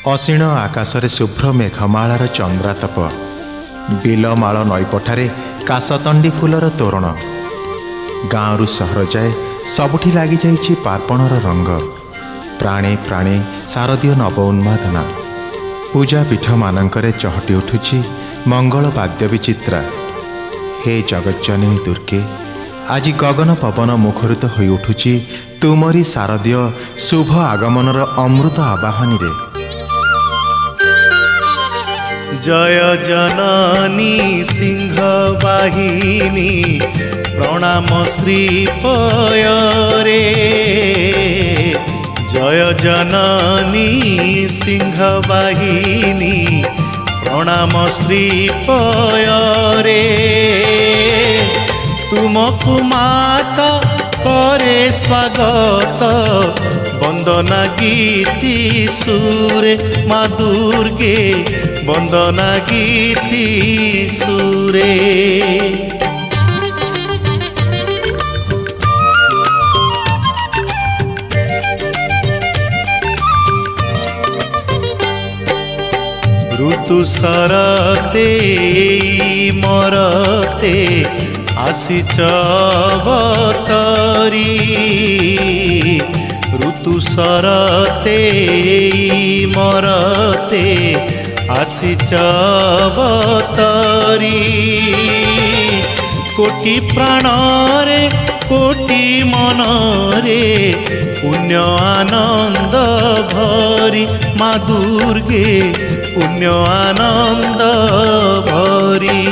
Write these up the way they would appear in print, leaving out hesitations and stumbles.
ଅସୀଣ ଆକାଶରେ ଶୁଭ୍ର ମେଘମାଳାର ଚନ୍ଦ୍ରାତପ, ବିଲମାଳ ନଈପଠାରେ କାଶତଣ୍ଡି ଫୁଲର ତୋରଣ। ଗାଁରୁ ସହର ଯାଏ ସବୁଠି ଲାଗିଯାଇଛି ପାର୍ବଣର ରଙ୍ଗ। ପ୍ରାଣେ ପ୍ରାଣେ ଶାରଦୀୟ ନବ ଉନ୍ମାଦନା। ପୂଜାପୀଠମାନଙ୍କରେ ଚହଟି ଉଠୁଛି ମଙ୍ଗଳ ବାଦ୍ୟ ବିଚିତ୍ରା। ହେ ଜଗଜ୍ଜନନୀ ଦୁର୍ଗେ, ଆଜି ଗଗନ ପବନ ମୁଖରିତ ହୋଇ ଉଠୁଛି ତୁମରି ଶାରଦୀୟ ଶୁଭ ଆଗମନର ଅମୃତ ଆବାହନୀରେ। जय जननी सिंह बाहिनी प्रणाम श्रीपयरे। जय जननी सिंह बाहिनी प्रणाम श्रीपयरे। तुमको माता करे स्वागत वंदना गीति सुरे। माँ दुर्गे वंदना गीति सुरे। ऋतु सरते मरते आसीच अवतरी। ऋतु सरते मरते आसीच अवतरी। कोटि प्राणरे कोटि मनरे पुण्य आनंद भरी। माँ दुर्गे पुण्य आनंद भरी।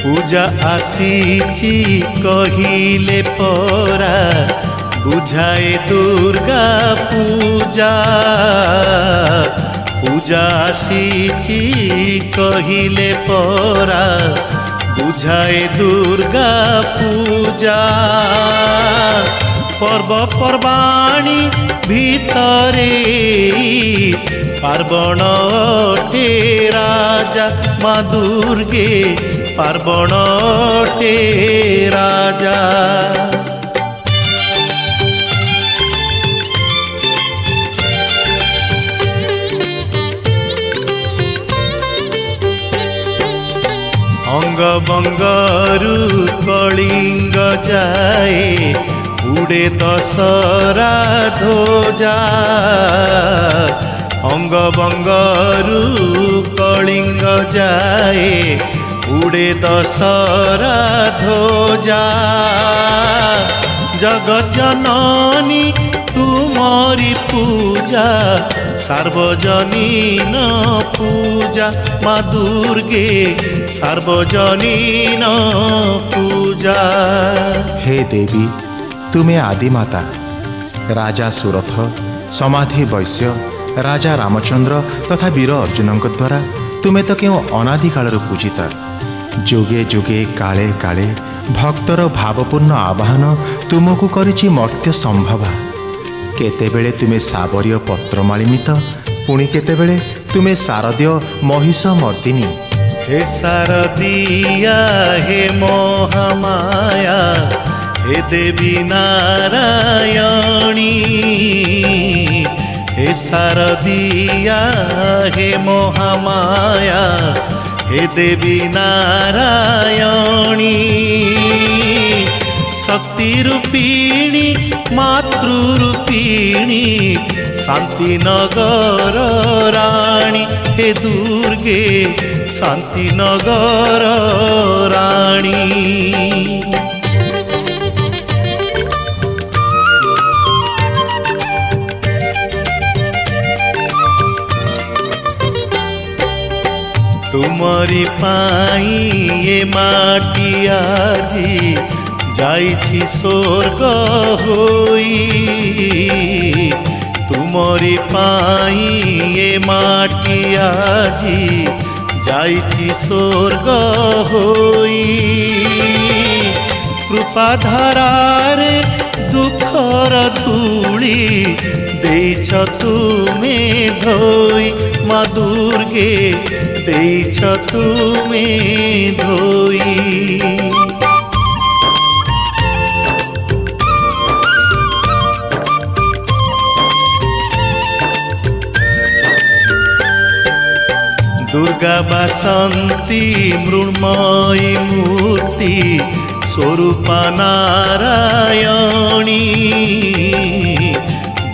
पूजा आसीची कहिले परा बुझाए दुर्गा पूजा। पूजा आसीची कहिले परा बुझाए दुर्गा पूजा। पर्व पर्वाणी भितरे पार्वण अटे राजा। माँ दुर्गे पार्वण अटे राजा। अंग बंगरु कलिंग जाए उड़े दशरा ध्वजा। अंग बंगरु कलिंग जाए उड़े दशरा ध्वजा। जगज्जननी तुमरी पूजा सार्वजनीन पूजा। माँ दुर्गे सार्वजनीन पूजा। हे देवी, तुमे आदिमाता। राजा सुरथ, समाधि वैश्य, राजा रामचंद्र तथा वीर अर्जुनଙ୍କ द्वारा तुमे तो क्यों अनादि कालर पूजिता। जुगे जुगे काले काले भक्तर भावपूर्ण आवाहन तुमको करिछि मर्त्य संभवा। केतेबेले तुमे साबरीय पत्रमालिमित, पुणी केतेबेले तुमे शारदीय महिष मर्दिनी। हे शारदिया हे मोहमाया हे देवी नारायणी। हे शारदिया हे मोहमाया हे देवी नारायणी। शक्ति रूपिणी मातृरूपिणी शांति नगर रानी। हे दुर्गे शांति नगर रानी। तुमरी पाई ये माटी आजी जाइछि स्वर्ग होई। तुमरी पाई ये माटी आजी जाइछि स्वर्ग होई। कृपा धारारे दुखर धूली देइछ तुमे धोई। माँ दुर्गे ଦେଇଛ ତୁମେ ଧୋଇ। दुर्गा बासंती मृण्मयी मूर्ति स्वरूपा नारायणी।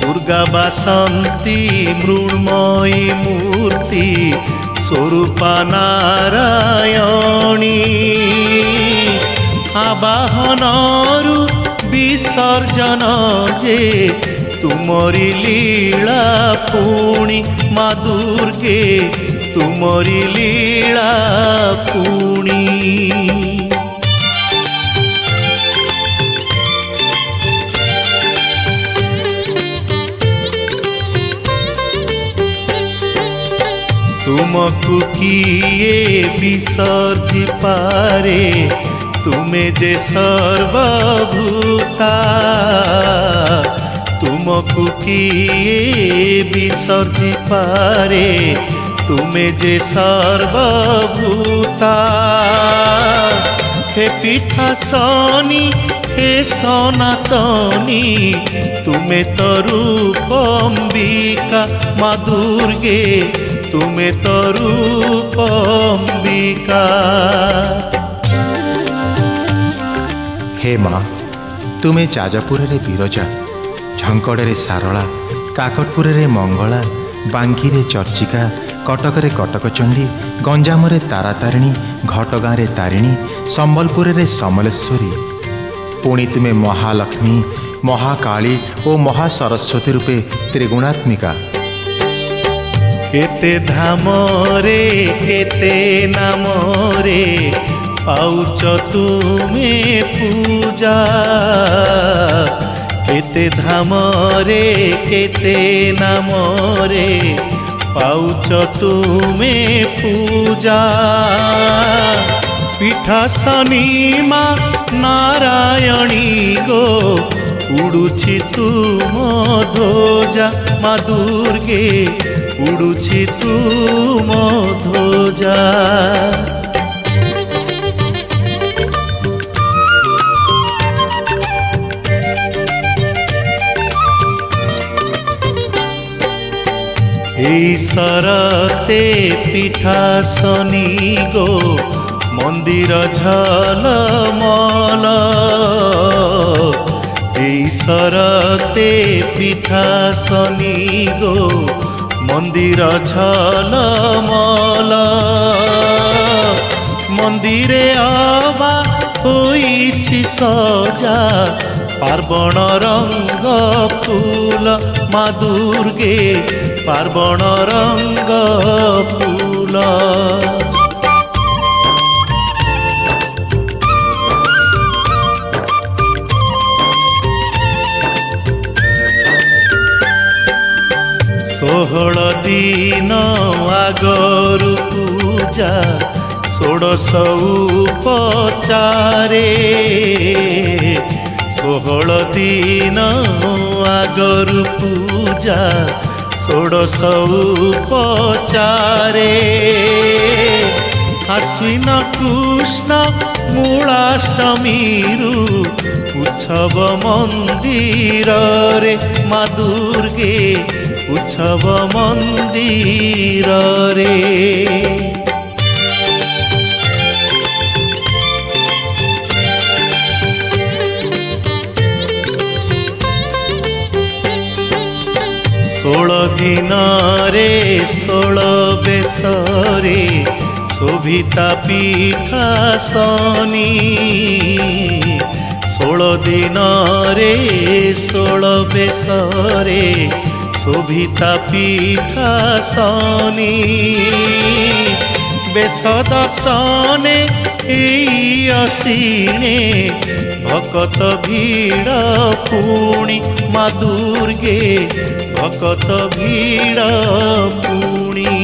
दुर्गा बासंती मृण्मयी मूर्ति स्वरूपा नारायणी। आवाहनरु विसर्जन जे तुमरी लीला पुणी माँ दुर्गे तुमरी लीला पुणी। तुमको किए विसर्जि पारे तुमे जे सर्वभूता। तुमको किए विसर्जि पारे तुमे जे सर्वभूता। हे पीठासनी हे सनातनी तुमे तो रूपम्बिका माँ दुर्गे तुमे तो रूपम्बिका। हे माँ तुमे जाजपुर रे बिरजा, झंकड़ रे सारला, काकटपुर रे मंगला, बांकी रे चर्चिका, कटक रे कटकचंडी, गंजाम रे तारातारिणी, घटगाँ रे तारिणी, संबलपुर रे समलेश्वरी। पुणी तुमे महालक्ष्मी, महाकाली और महासरस्वती रूपे त्रिगुणात्मिका। केते धाम रे केते नाम रे पाउच तुमे पूजा। केते धाम रे केते नाम रे पाउच तुमे पूजा। पीठासनी माँ नारायणी गो उड़ुछि तुम ध्वजा माँ दुर्गे उड़ुछि तुम ध्वजा। सरते पीठासनी गो मंदिर झलमल। सरते पीठासनी गो मंदिर झलमल। मंदिरे आवा होइछि सजा पार्वण रंग फूल माँ दुर्गे पार्वण रंग फूल। षोहळ दिन आगरु पूजा षोडश उपचारे। 16 दिन आगरु पूजा षोडश उपचारे। आश्विन कृष्ण मूलाष्टमीरु उत्सव मंदिर रे माँ दुर्गे उत्सव मंदिर रे। षोल दिन रे 16 बेश रे शोभिता पीठासनी। 16 दिन रे 16 बेश रे शोभिता पीठासनी। बेश दर्शने असीने भकत भीड़ पुणी माँ दुर्गे भकत भीड़ पुणी।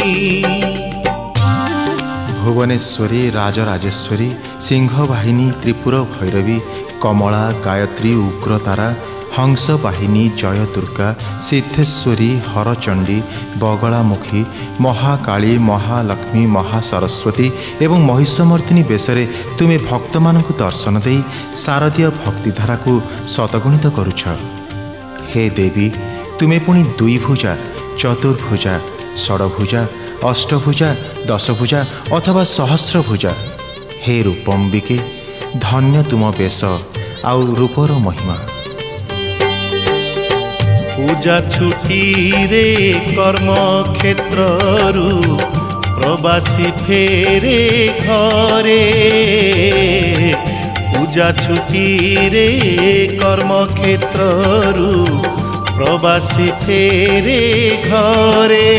भुवनेश्वरी राजराजेश्वरी सिंहवाहिनी त्रिपुर भैरवी कमला गायत्री उग्रतारा हंस बाहिनी जय दुर्गा सिद्धेश्वरी हरचंडी बगलामुखी महाकाली महालक्ष्मी महासरस्वती एवं महिषमर्दिनी बेशरे तुमे भक्त मानक दर्शन दे शारदीय भक्तिधारा को शतगुणित करुछ। हे देवी तुमे पुणी दुईभुजा चतुर्भुजा षडभुजा अष्टभुजा दशभुजा अथवा सहस्रभुजा। हे रूपम्बिके धन्य तुम बेश आउ रूपर महिमा। पूजा छुटी रे कर्म क्षेत्रु प्रवासी फेरे घरे। पूजा छुटी रे कर्म क्षेत्रु प्रवासी फेरे घरे।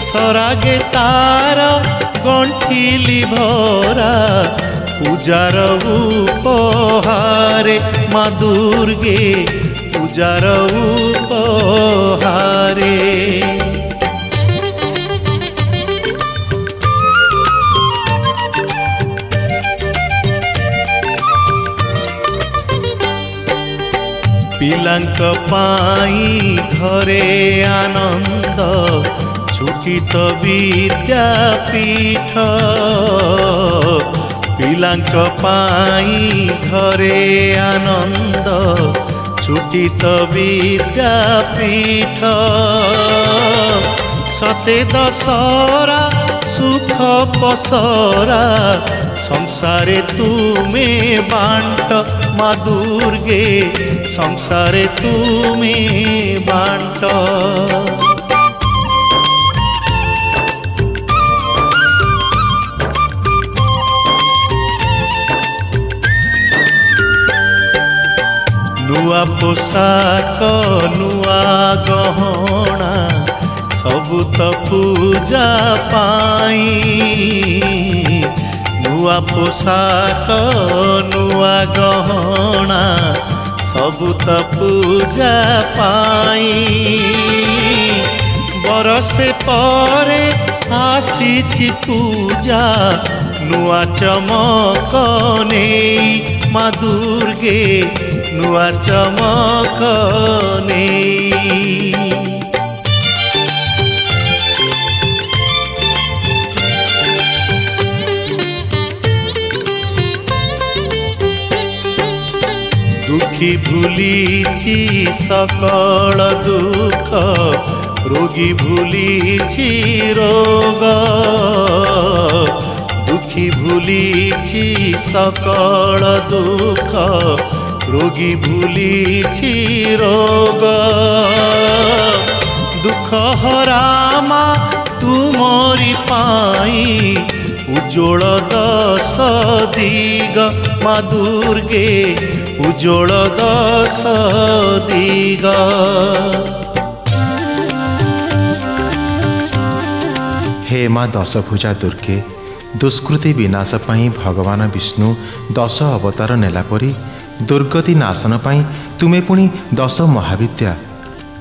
सरागे तार गंठिली भरा पूजार उपहारे माँ दुर्गे पूजार उपहारे। पिलांक पाई घरे आनंद छुटी तो विद्यापीठ। पिलांक पाई घरे आनंद छुटी तो विद्यापीठ। सते दशरा सुख पसरा संसारे तुमे बांट माँ दुर्गे संसारे तुमे बांट। नुआ पोशाक नुआ गहना सबु तो पूजा पाई। नुआ पोशाक नुआ गहना सबु तो पूजा पाई। बरसे परे आसीची पूजा नुआ चमक नेई माँ दुर्गे नुआ चमक नेई। दुखी भूलीची सकल दुख रोगी भूलीची रोग। दुखी भूलीची सकल दुख रोगी भूलीची रोग। दुख हरामा तुमरी पाई उज्ज्वल दश दिग माँ दुर्गे उज्ज्वल दश दिग। हे माँ दशभुजा दुर्गे दुष्कृति विनाश पाई भगवान विष्णु 10 अवतार नेला परी दुर्गति नाशन पाई तुमे पुणी 10 महाविद्या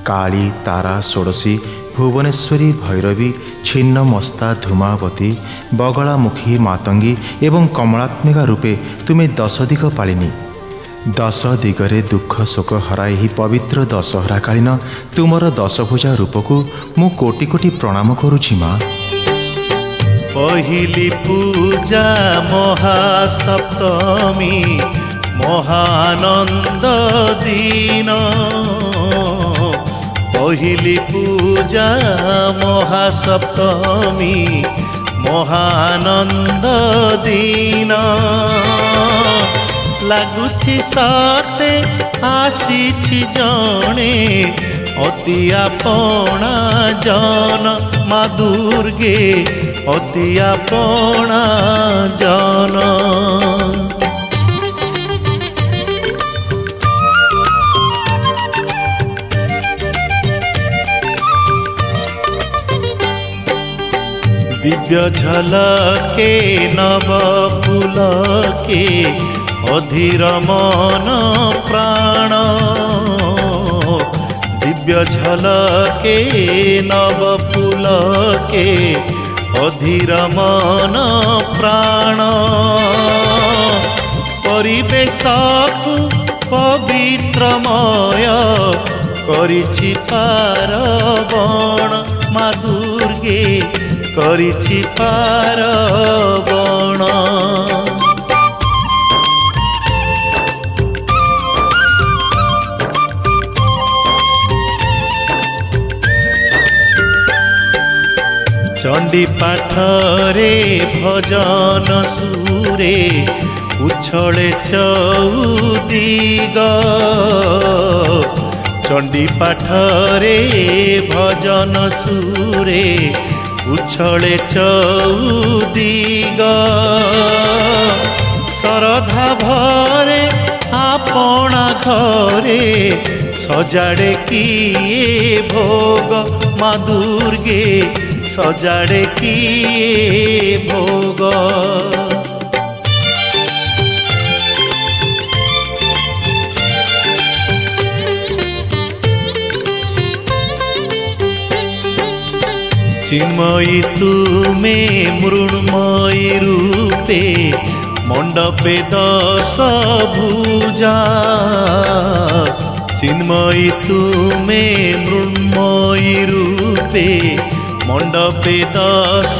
काली तारा षोड़शी भुवनेश्वरी भैरवी छिन्नमस्ता धूमावती बगलामुखी मातंगी एवं कमलात्मिका रूपे तुमे 10 दिग पालिनी। 10 दिगरे दुख शोक हराई ही पवित्र दशहरा कालीन तुमर 10 भुजा रूप को मु कोटि कोटि प्रणाम करुछि माँ। पहिली पूजा महासप्तमी महानंद दिन। पहिली पूजा महासप्तमी महानंद दिन। लगुछि सते आसीछि जणे अति आपणा जन माँ दुर्गे अति आपणा जन। दिव्य झलके नव पुलके अधीर मन प्राण। दिव्य झलके नव पुलके अधीर मन प्राण। परिवेश পবিত্রময় করিছি পার্বণ মা দুর্গে করিছি পার্বণ। চণ্ডী পাঠরে ভজন সুরে উছলে চৌদিগ, চণ্ডী পাঠরে ভজন সুরে উছলে চৌদিগ। শরধা ভরে আপনা ঘরে সজাড়ে কিয়ে ভোগ মা দুর্গে সজাড়ে কিয়ে ভোগ। চিন্ময়ী তুমে মৃন্ময়ী রূপে মণ্ডপে দশ ভুজা, চিন্ময়ী তুমে মৃন্ময়ী রূপে মণ্ডপে দশ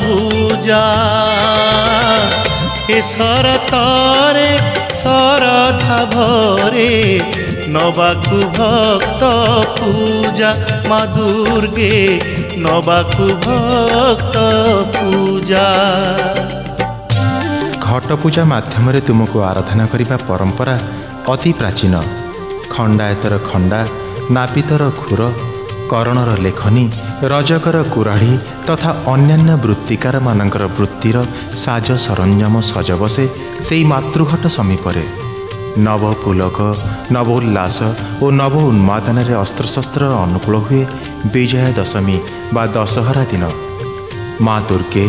ভুজা। এ শরতরে শরধা ভরে নবাকু ভক্ত পূজা মা দুর্গে নবাকু ভক্ত পূজা। ঘট ପୂଜା ମାଧ୍ୟମରେ ତୁମକୁ ଆରାଧନା କରିବା ପରମ୍ପରା ଅତି ପ୍ରାଚୀନ। ଖଣ୍ଡାୟତର ଖଣ୍ଡା, ନାପିତର ଖୁର, କରଣର ଲେଖନୀ, ରଜକର କୁରାଢ଼ୀ ତଥା ଅନ୍ୟାନ୍ୟ ବୃତ୍ତିକାରମାନଙ୍କର ବୃତ୍ତିର ସାଜ ସରଞ୍ଜାମ ସଜ ବସେ ସେହି ମାତୃଘଟ ସମୀପରେ। ନବ ପୁଲକ, ନବ ଉଲ୍ଲାସ ଓ ନବ ଉନ୍ମାଦନାରେ ଅସ୍ତ୍ରଶସ୍ତ୍ରର ଅନୁକୂଳ ହୁଏ ବିଜୟା ଦଶମୀ ବା ଦଶହରା ଦିନ। ମା ଦୁର୍ଗେ,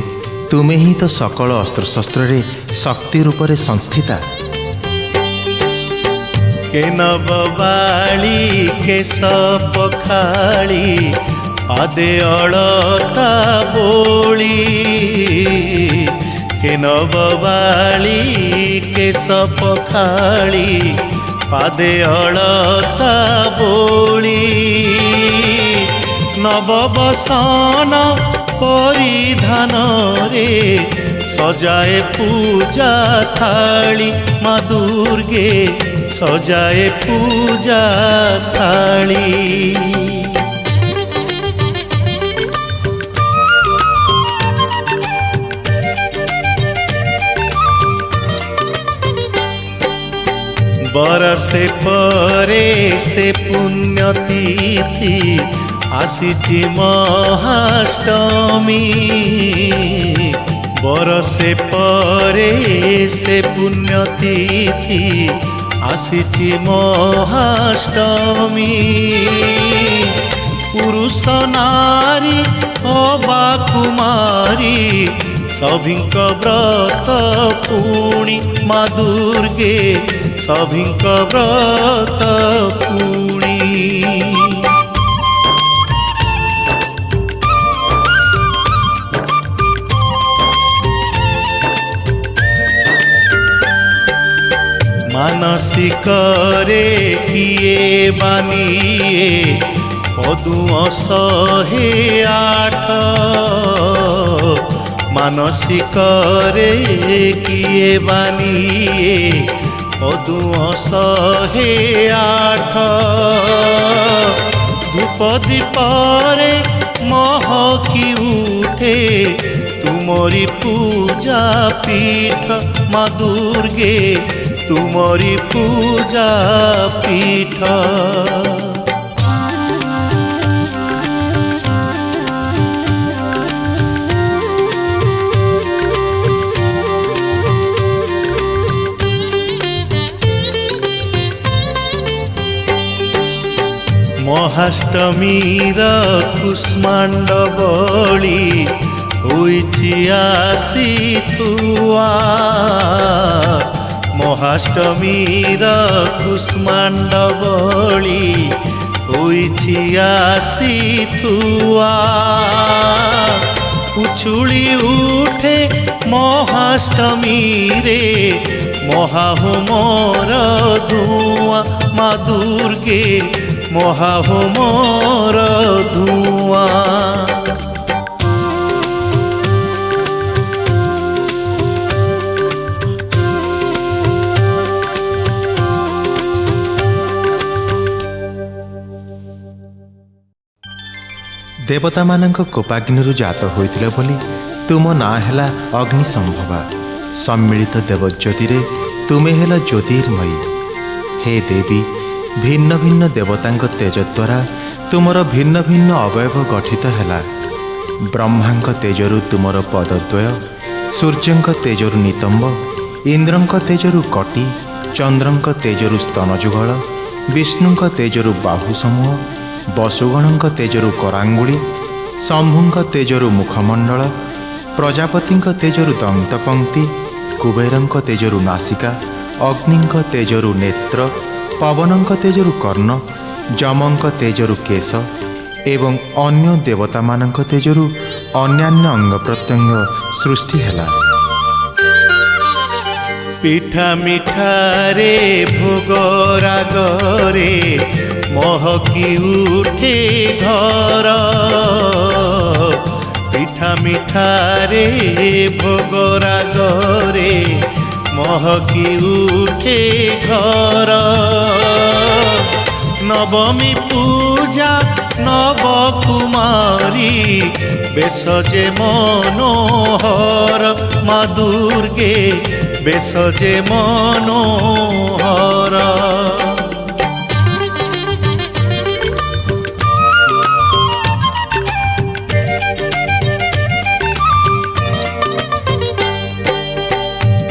ତୁମେ ହିଁ ତ ସକଳ ଅସ୍ତ୍ରଶସ୍ତ୍ରରେ ଶକ୍ତି ରୂପରେ ସଂସ୍ଥିତା। କେ ନବବାଳି କେଶ ପଖାଳି ପାଦେ ଅଳତା ବୋଳି, କେ ନବବାଳି କେଶ ପଖାଳି ପାଦେ ଅଳତା ବୋଳି। ନବବସନ ପରିଧାନରେ ସଜାଏ ପୂଜା ଥାଳି ମା ଦୁର୍ଗେ ସଜାଏ ପୂଜା ଥାଳି। বরসে পরে সে পুণ্যতিথি আসিছি মহাষ্টমী, বরসে পরে সে পুণ্যতিথি আসিছি মহাষ্টমী। পুরুষ নারী অবা কুমারী সভিঙ্ক ব্রত পুণি মা দুর্গে সভিঙ্ক ব্রত পুণি। ମାନସିକରେ କିଏ ବାନିଏ ପଦୁଅ 108, ମାନସିକରେ କିଏ ବାନିଏ ପଦୁଅ 108। ଧୂପ ଦୀପରେ ମହକି ଉଠେ ତୁମରି ପୂଜା ପୀଠ ମା ଦୁର୍ଗେ ତୁମରି ପୂଜା ପୀଠ। ମହାଷ୍ଟମୀର କୁଷ୍ମାଣ୍ଡ ବଳି ହୋଇଛି ଆସିଥୁଆ, ମହାଷ୍ଟମୀର କୁଷ୍ମାଣ୍ଡ ବଳି ହୋଇଛି ଆସିଥୁଆ। উছুলি উঠে মহাষ্টমী রে মহাহোমর ধুয়া মা দুর্গে মহাহোমর ধুয়া। ଦେବତାମାନଙ୍କ କୋପାଗ୍ନିରୁ ଜାତ ହୋଇଥିଲେ ବୋଲି ତୁମ ନାଁ ହେଲା ଅଗ୍ନିସମ୍ଭବା। ସମ୍ମିଳିତ ଦେବଜ୍ୟୋତିରେ ତୁମେ ହେଲ ଜ୍ୟୋତିର୍ମୟୀ। ହେ ଦେବୀ, ଭିନ୍ନ ଭିନ୍ନ ଦେବତାଙ୍କ ତେଜ ଦ୍ୱାରା ତୁମର ଭିନ୍ନ ଭିନ୍ନ ଅବୟବ ଗଠିତ ହେଲା। ବ୍ରହ୍ମାଙ୍କ ତେଜରୁ ତୁମର ପଦଦ୍ୱୟ, ସୂର୍ଯ୍ୟଙ୍କ ତେଜରୁ ନିତମ୍ବ, ଇନ୍ଦ୍ରଙ୍କ ତେଜରୁ କଟି, ଚନ୍ଦ୍ରଙ୍କ ତେଜରୁ ସ୍ତନଯୁଗଳ, ବିଷ୍ଣୁଙ୍କ ତେଜରୁ ବାହୁ ସମୂହ, ବସୁଗଣଙ୍କ ତେଜରୁ କରାଙ୍ଗୁଳି, ଶମ୍ଭୁଙ୍କ ତେଜରୁ ମୁଖମଣ୍ଡଳ, ପ୍ରଜାପତିଙ୍କ ତେଜରୁ ଦନ୍ତପଙ୍କ୍ତି, କୁବେରଙ୍କ ତେଜରୁ ନାସିକା, ଅଗ୍ନିଙ୍କ ତେଜରୁ ନେତ୍ର, ପବନଙ୍କ ତେଜରୁ କର୍ଣ୍ଣ, ଯମଙ୍କ ତେଜରୁ କେଶ ଏବଂ ଅନ୍ୟ ଦେବତାମାନଙ୍କ ତେଜରୁ ଅନ୍ୟାନ୍ୟ ଅଙ୍ଗ ପ୍ରତ୍ୟଙ୍ଗ ସୃଷ୍ଟି ହେଲା। ପିଠା ମିଠାରେ ଭୋଗ ରାଗରେ ମହକି ଉଠେ ଘର। ପିଠା ମିଠାରେ ଭୋଗ ରାଗରେ ମହକି ଉଠେ ଘର। ନବମୀ ପୂଜା ନବ କୁମାରୀ ବେଶ ଯେ ମନୋହର ମା ଦୁର୍গে ବେଶ ଯେ ମନୋହର।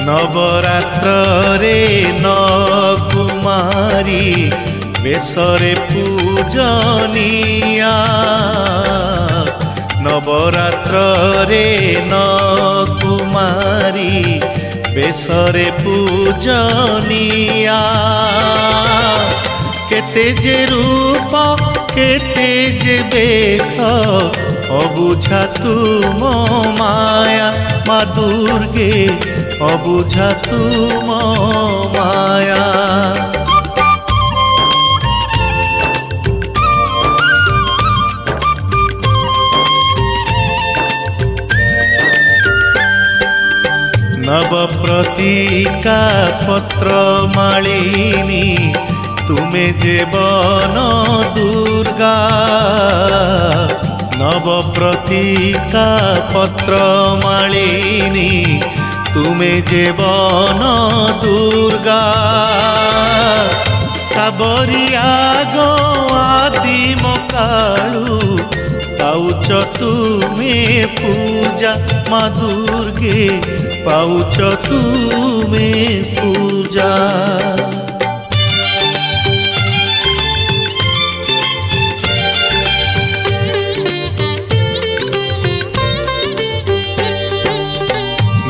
ନବରାତ୍ରରେ ନକୁମାରୀ ବେଶରେ ପୂଜନିଆ। ନବରାତ୍ରରେ ନକୁମାରୀ ବେଶରେ ପୂଜନିଆ। କେତେ ଯେ ରୂପ କେତେ ଯେ ବେଶ অবুঝা তুম মায়া মা দুর্গে অবুঝা তুম মায়া। নবপ্রতিকা পত্র মালিনী তুমি যে বন দুর্গা। নবপ্রতিকা পত্র মালিনী তুমি যে বন দুর্গা। সাবরিয়া গো আদিম কালু পাউছ তুমি পূজা মা দুর্গে পাউছ তুমি পূজা।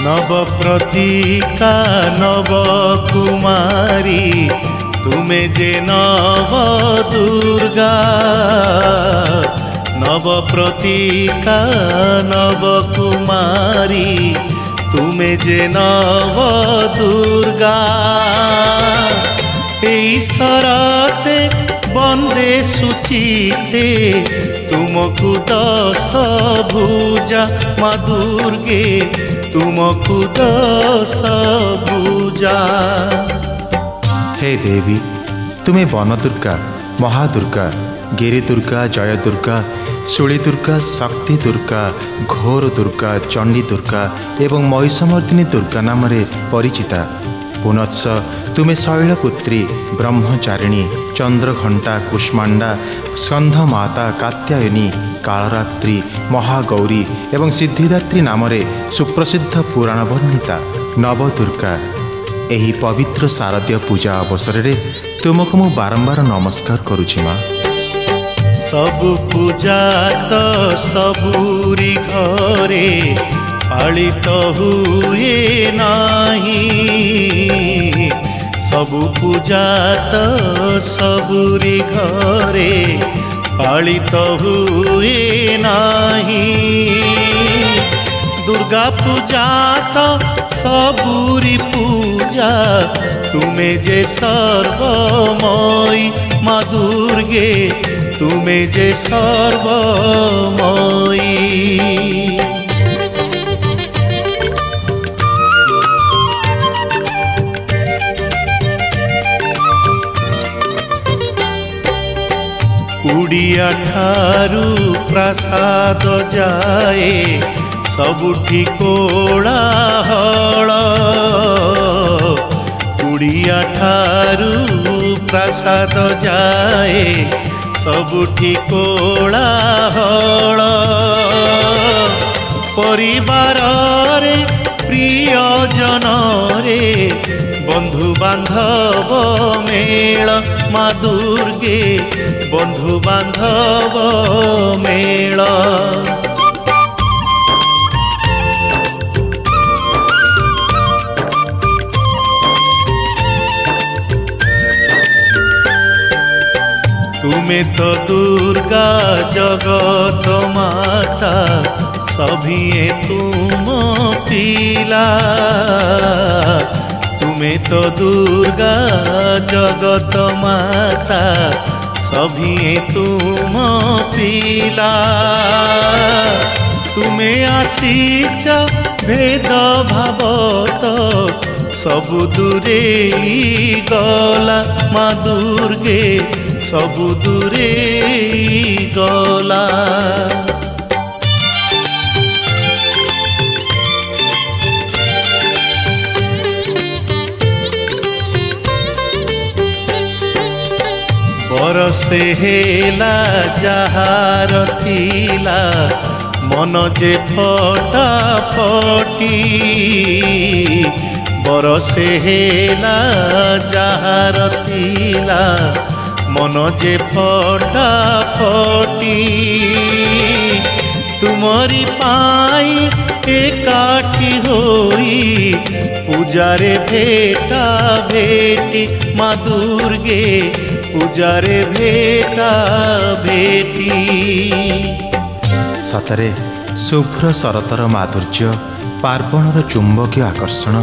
নবপ্রতিকা নবকুমারী তুমি যে নব দুর্গা। নবপ্রতিকা নবকুমারী তুমি যে নব দুর্গা। এই শরতে বন্দে সুচিতে তুমকু দশ ভুজা মা দুর্গে তুমকু দশ ভুজা। हे देवी, तुम्हें वन दुर्गा, महादुर्गा, गिरी दुर्गा, जय दुर्गा, शूली दुर्गा, शक्ति दुर्गा, घोर दुर्गा, चंडी दुर्गा एवं महिषमर्दिनी दुर्गा नाम परिचिता। पुनश्च तुम्हें शैलपुत्री, ब्रह्मचारिणी, चंद्रघंटा, कुष्मांडा, स्कंधमाता, कात्यायनी, कालरात्रि, महागौरी एवं सिद्धिदात्री नाम सुप्रसिद्ध पुराण वर्णिता नवदुर्गा। एही पवित्र शारदीय पूजा अवसर रे तुमको मु बारंबार नमस्कार करुछि माँ। सबु पूजा तो सबुरी घरे पालित हुए नाही। सबु पूजा तो सबुरी घरे पालित हुए नाही। दुर्गा पूजा तो सबुरी पूजा तुमे जे सर्वमयी माँ दुर्गे तुमे जे सर्वमयी। कुड़िया ठारू प्रसाद जाए सबुठी कोलाहल कुड़िया ठारू प्रसाद जाए सबुठी कोलाहल परिवार रे प्रियजन रे बंधु बांधव मेल माँ दुर्गे बंधु बांधव मेल। तुमे तो दुर्गा जगत माता सभिए तुम पिला तुमे तो दुर्गा जगत माता सभिए तुम पिला तुमे आसीच भेद भाव तो सबु दूरे गला माँ दुर्गे सबु दूरे गला। बरसे हेला जहार थिला मन जे फटाफटी बरसे हेला जहार थिला मन जे फटाफटी तुमरी पाई एकाठी होई पूजारे भेटा भेटी माँ दुर्गे पूजारे भेटा भेटी। सतरे शुभ्र शरतर माधुर्य पार्वणर चुंबकीय आकर्षण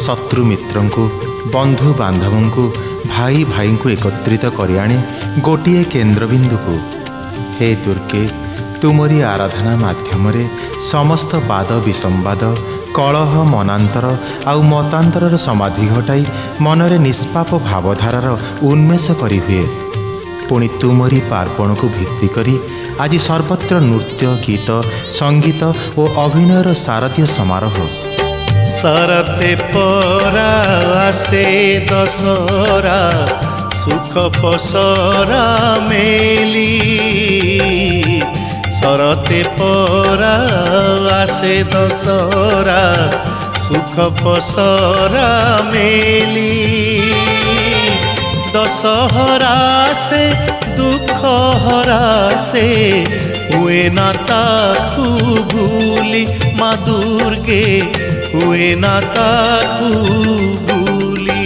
शत्रु मित्रं बंधु बांधवों भाई भाई को एकत्रित कर आने गोटे केन्द्रबिंदु को। हे दुर्गे तुमरी आराधना माध्यम समस्त वाद विसंवाद कलह मनांतर आउ मतांतर समाधि घटाई मनरे निष्पाप भावधारार उन्मेष करी हुए। पुणी तुमरी पार्वण को भित्ति करी आज सर्वत्र नृत्य गीत संगीत और अभिनयर शारदीय समारोह। सरते परा आसे दशरा सुख पसरा मेली सरते परा आसे दशरा सुख पसरा मेली दशहरा से दुख हरा से हुए ना ताकू भूली माँ दुर्गे हुए ना ताकू भूली।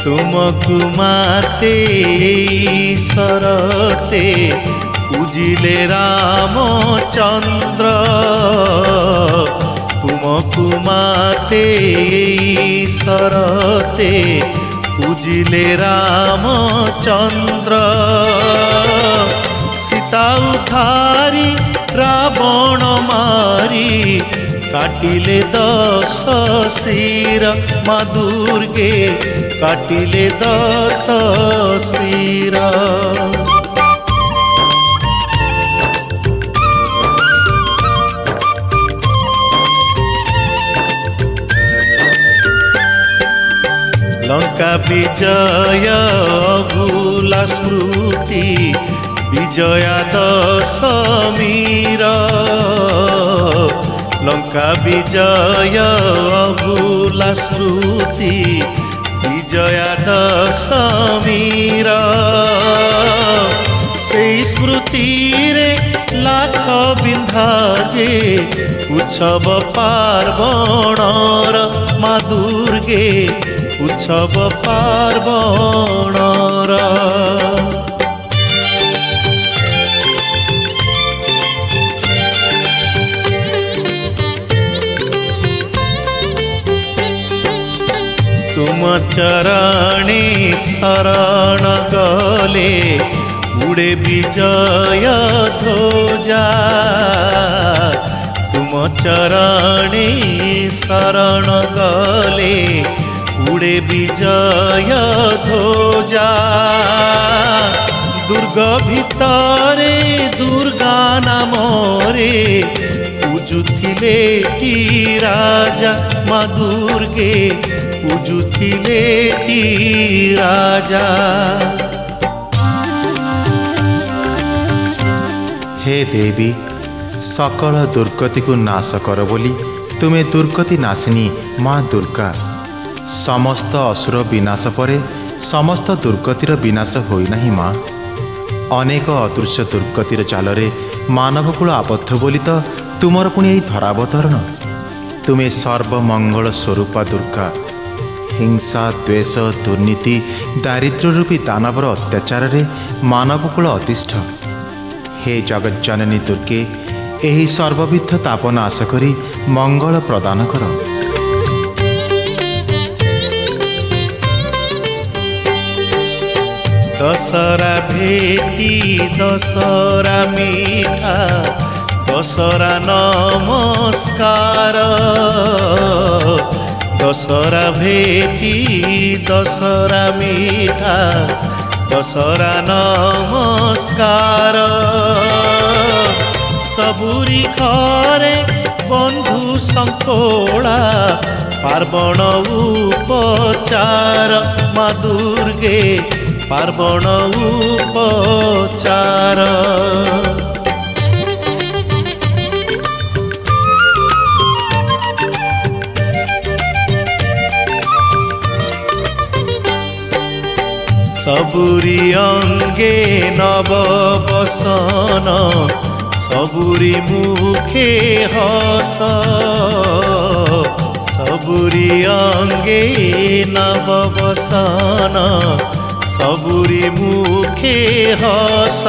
तुमकु माते सरते पूजिले रामचंद्र तुमकु माते सरते पूजिले रामचंद्र सीता उठारी रावण मारी काटिले 10 शिर माँ दुर्गे काटिले 10 शिर। लंका विजय भूला स्मृति विजया दशमीर लंका विजय भूला स्मृति विजया दशमीर से स्मृति रे लाख बिंधा जे उत्सव पार्वणर माँ दुर्गे উৎসব পার্বণর। तुम चरणे शरण गले उड़े विजय ध्वजा। तुम चरणे शरण गले उड़े विजय ध्वजा। दुर्ग भितरे दुर्गा नामरे पूजुथिले टी राजा माँ दुर्गे पूजुथिले टी राजा। हे देवी सकल दुर्गति को नाश कर बोली तुमे दुर्गति नाशिनी माँ दुर्गा। समस्त असुर विनाश परे समस्त दुर्गतिर विनाश होई नहीं माँ। अनेक अदृश्य दुर्गतिर चालरे मानवकूल आबद्ध बोली तो तुमर पुणी यही धरावतरण। तुमे सर्वमंगल स्वरूपा दुर्गा। हिंसा द्वेष दुर्नीति दारिद्र्य रूपी दानवर अत्याचार रे मानवकूल अतिष्ठ। हे जगज्जननी दुर्गे एही सर्वविध ताप नाश करी मंगल प्रदान कर। दशहरा भेटी दशहरा मीठा दशहरा नमस्कार। दशहरा भेटी दशहरा मीठा दशहरा नमस्कार। सबुरी घरे बंधु संकोला पार्वण उपचार माँ दुर्गे पार्वण उपचार। सबुरी अंगे नव बसन सबुरी मुखे हस। सबुरी अंगे नव बसन सबुरी मुखे हस।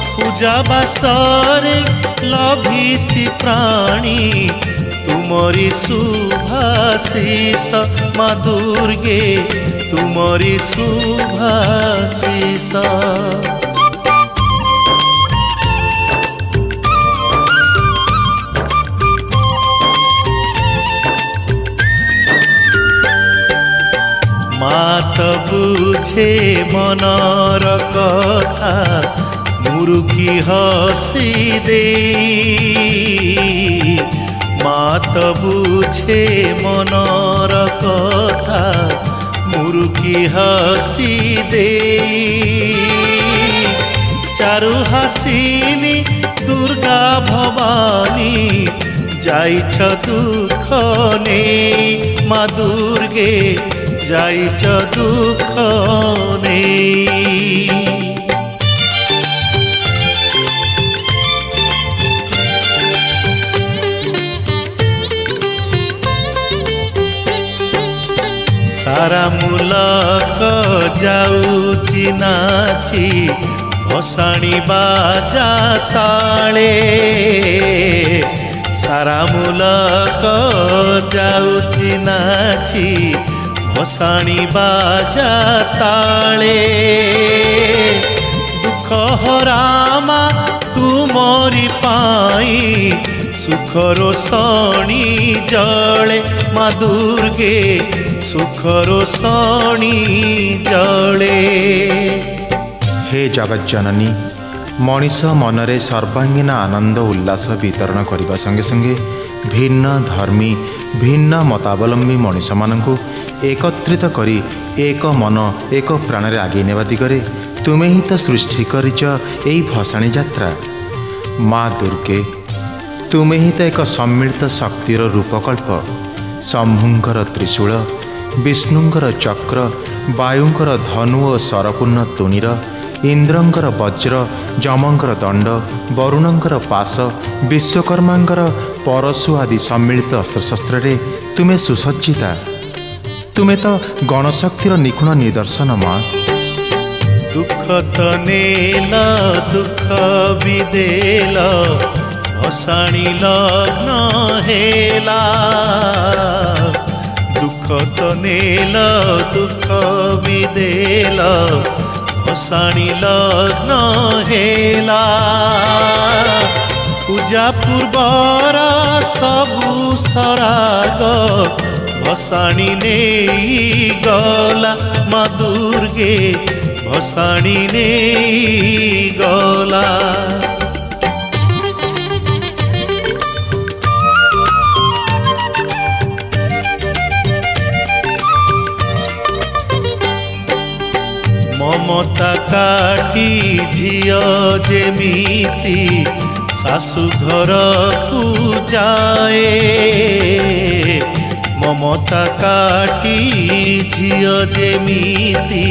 पूजा बासरे लभिछि प्राणी तुमरी शुभाशीष माँ दुर्गे तुमरी शुभाशीष। मात बुझे मनर कथा मुरुकी हसी दे। मात बुझे मनर कथा मुरुकी हसी दे। चारु हासिनी दुर्गा भवानी जाइछ दुख ने माँ दुर्गे जाइछ दुख ने। सारा मुलक जाउची नाची भसाणी बाजा ताळे। सारा मुलक जाउची नाची भसाणी बाजा ताळे। दुख हरामा तुमरी पाई सुखर सणी जळे माँ दुर्गे सुखर सणी जळे। हे जगज्जननी मनीष मनरे सर्वांगीन आनंद उल्लास वितरण करने संगे संगे भिन्न धर्मी भिन्न मतावलंबी मनीष मानू एकत्रित करी एक मन एक प्राण आगे नेवा दिगरे तुमे ही तो सृष्टि करिच एई भसाणी यात्रा। माँ दुर्गे तुमे ही तो एक सम्मिलित शक्तिर रूपकल्प। शंभुंकर त्रिशूल विष्णुंकर चक्र वायुंकर धनु और सरपूर्ण तुणीर इंद्रंकर वज्र जमंकर दंड वरुणंकर पाश विश्वकर्मांकर परशु आदि सम्मिलित अस्त्रशस्त्र तुमे सुसज्जिता। ତୁମେ ତ ଗଣଶକ୍ତିର ନିଖୁଣ ନିଦର୍ଶନ ମା। ଦୁଃଖ ତ ନେଲ ଦୁଃଖ ବି ଦେଲ, ଭସାଣି ଲଗ୍ନ ହେଲା। ଦୁଃଖ ତ ନେଲ ଦୁଃଖ ବି ଦେଲ, ଭସାଣି ଲଗ୍ନ ହେଲା। ପୂଜା ପୂର୍ବର ସବୁ ସରାଗ ଭସାଣି ନେଇ ଗଲା ମା ଦୁର୍ଗେ, ଭସାଣି ନେଇ ଗଲା। ମମତା କାଟି ଝିଅ ଯେମିତି ଶାଶୁ ଘରକୁ ଯାଏ, ମମତା କାଟି ଝିଅ ଯେମିତି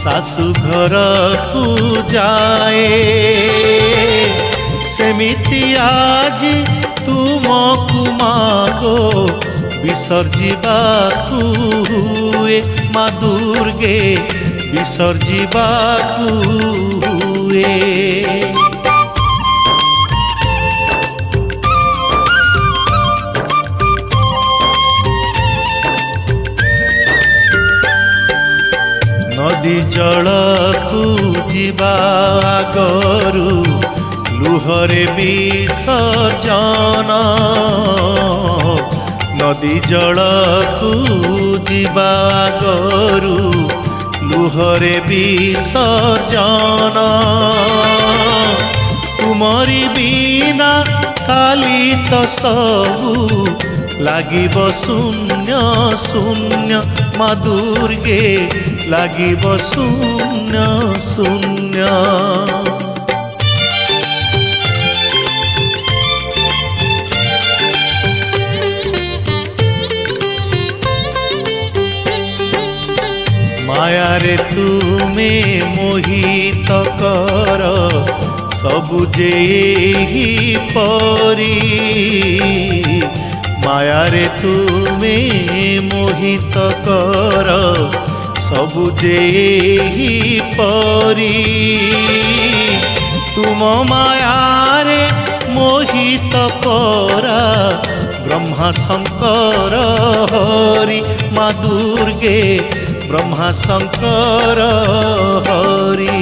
ଶାଶୁ ଘରକୁ ଯାଏ, ସେମିତି ଆଜି ତୁମକୁ ମାଗୋ ବିସର୍ଜିବାକୁ ହୁଏ ମା ଦୁର୍ଗେ, ବିସର୍ଜିବାକୁ ହୁଏ। ନଦୀ ଜଳକୁ ଯିବା ଆଗରୁ ଲୁହରେ ବିସର୍ଜନ, ନଦୀ ଜଳକୁ ଯିବା ଆଗରୁ ଲୁହରେ ବିସର୍ଜନ। ତୁମରି ବିନା କାଲି ତ ସବୁ ଲାଗିବ ଶୂନ୍ୟ ଶୂନ୍ୟ ମା ଦୁର୍ଗେ, ଲାଗିବ ଶୂନ୍ୟ ଶୂନ୍ୟ। ମାୟାରେ ତୁମେ ମୋହିତ କର ସବୁ ଯେ ଏହିପରି, ମାୟାରେ ତୁମେ ମୋହିତ କର ସବୁ ଯେ ଏହିପରି। ତୁମ ମାୟାରେ ମୋହିତ ପରା ବ୍ରହ୍ମା ଶଙ୍କର ହରି ମା ଦୁର୍ଗେ, ବ୍ରହ୍ମା ଶଙ୍କର ହରି।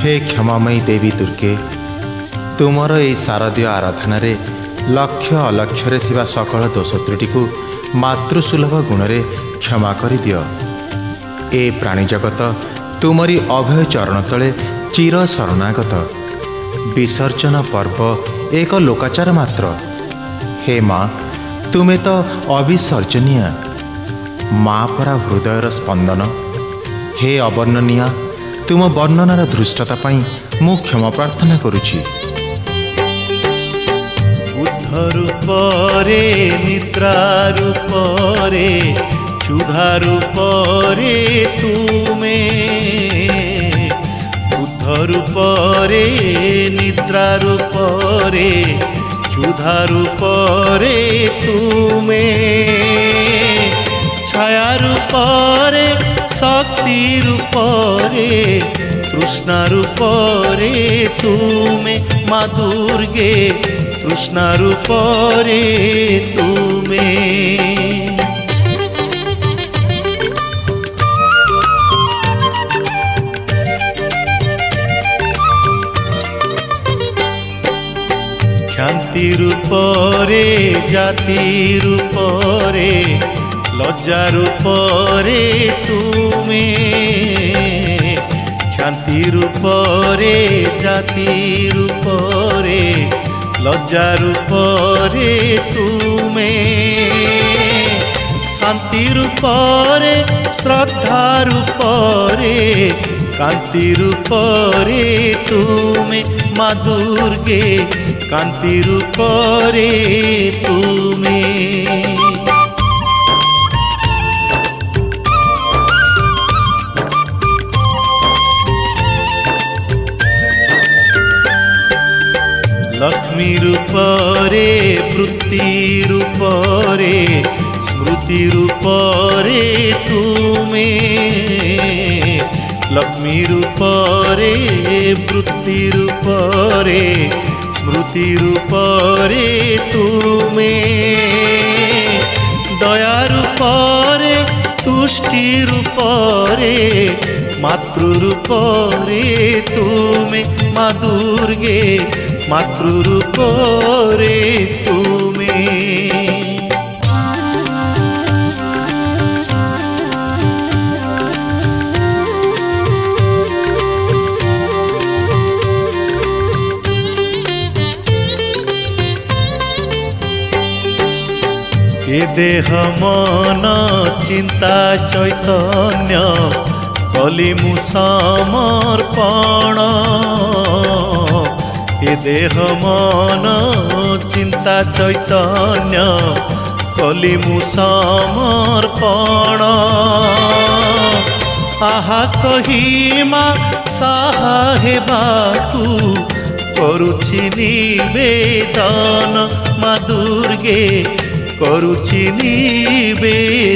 ହେ କ୍ଷମାମୟୀ ଦେବୀ ଦୁର୍ଗେ, ତୁମର ଏହି ଶାରଦୀୟ ଆରାଧନାରେ ଲକ୍ଷ ଅଲକ୍ଷରେ ଥିବା ସକଳ ଦୋଷ ତ୍ରୁଟିକୁ ମାତୃସୁଲଭ ଗୁଣରେ କ୍ଷମା କରିଦିଅ। ଏ ପ୍ରାଣୀ ଜଗତ ତୁମରି ଅଭୟ ଚରଣ ତଳେ ଚିର ଶରଣାଗତ। ବିସର୍ଜନ ପର୍ବ ଏକ ଲୋକାଚାର ମାତ୍ର। ହେ ମା, ତୁମେ ତ ଅବିସର୍ଜନୀୟ ମା ପରା ହୃଦୟର ସ୍ପନ୍ଦନ। ହେ ଅବର୍ଣ୍ଣନୀୟ, ତୁମ ବର୍ଣ୍ଣନାର ଧୃଷ୍ଟତା ପାଇଁ ମୁଁ କ୍ଷମା ପ୍ରାର୍ଥନା କରୁଛି। ବୁଦ୍ଧ ରୂପରେ ନିଦ୍ରା ରୂପରେ କ୍ଷୁଧା ରୂପରେ ତୁମେ, ବୁଦ୍ଧ ରୂପରେ ନିଦ୍ରା ରୂପରେ କ୍ଷୁଧା ରୂପରେ ତୁମେ, ଛାୟା ରୂପରେ ଶକ୍ତି ରୂପରେ ତୃଷ୍ଣା ରୂପରେ ତୁମେ ମା ଦୁର୍ଗେ, ତୃଷ୍ଣା ରୂପରେ ତୁମେ। କ୍ଷାନ୍ତି ରୂପରେ ଜାତି ରୂପରେ ଲଜ୍ଜା ରୂପରେ ତୁମେ, କ୍ଷାନ୍ତି ରୂପରେ ଜାତି ରୂପରେ ଲଜ୍ଜା ରୂପରେ ତୁମେ, ଶାନ୍ତି ରୂପରେ ଶ୍ରଦ୍ଧା ରୂପରେ କାନ୍ତି ରୂପରେ ତୁମେ ମା ଦୁର୍ଗେ, କାନ୍ତି ରୂପରେ ତୁମେ। ଲକ୍ଷ୍ମୀ ରୂପରେ ବୃତ୍ତି ରୂପରେ ସ୍ମୃତି ରୂପରେ ତୁମେ ଲକ୍ଷ୍ମୀ ରୂପରେ ବୃତ୍ତି ରୂପରେ ସ୍ମୃତି ରୂପରେ ତୁମେ ଦୟା ରୂପରେ ତୁଷ୍ଟି ରୂପରେ ମାତୃ ରୂପରେ ତୁମେ ମା ଦୁର୍ଗେ ମାତୃ ରୂପରେ ତୁମେ ଏ ଦେହ ମନ ଚିନ୍ତା ଚୈତନ୍ୟ କଲି ମୁଁ ସମର୍ପଣ ଏ ଦେହ ମନ ଚିନ୍ତା ଚୈତନ୍ୟ କଲି ମୁଁ ସମର୍ପଣ ଆହା କହି ମା ସାହା ହେବାକୁ କରୁଛି ନିବେଦନ ମା ଦୁର୍ଗେ କରୁଛି ନିବେଦନ।